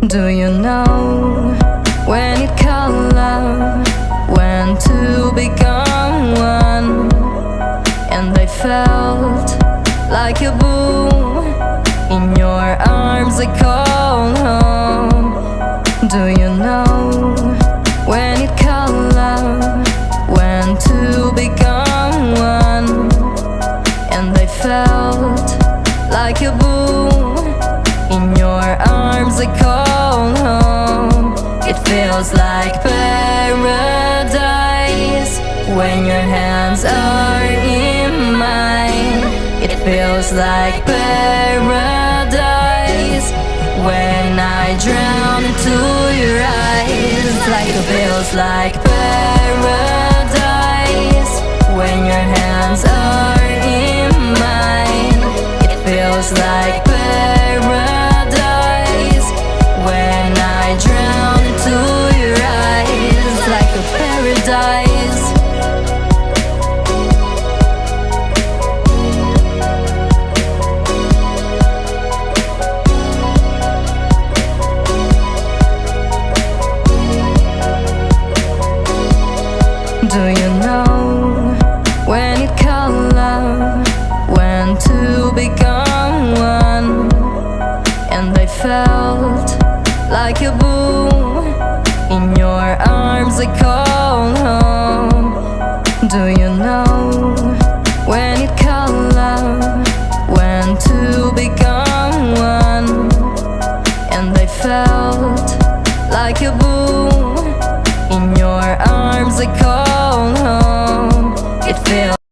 Do you know when it called love, when two become one? And I felt like a boom in your arms, I call home. Do you know when it called love, when two become one? And I felt like a boom in your arms, I call home. It feels like paradise when your hands are in mine. It feels like paradise when I drown into your eyes. Like it feels like paradise when your hands are in mine. It feels like paradise when I drown into your eyes. Like a paradise. Do you know when it called love, when two become one? And I felt like a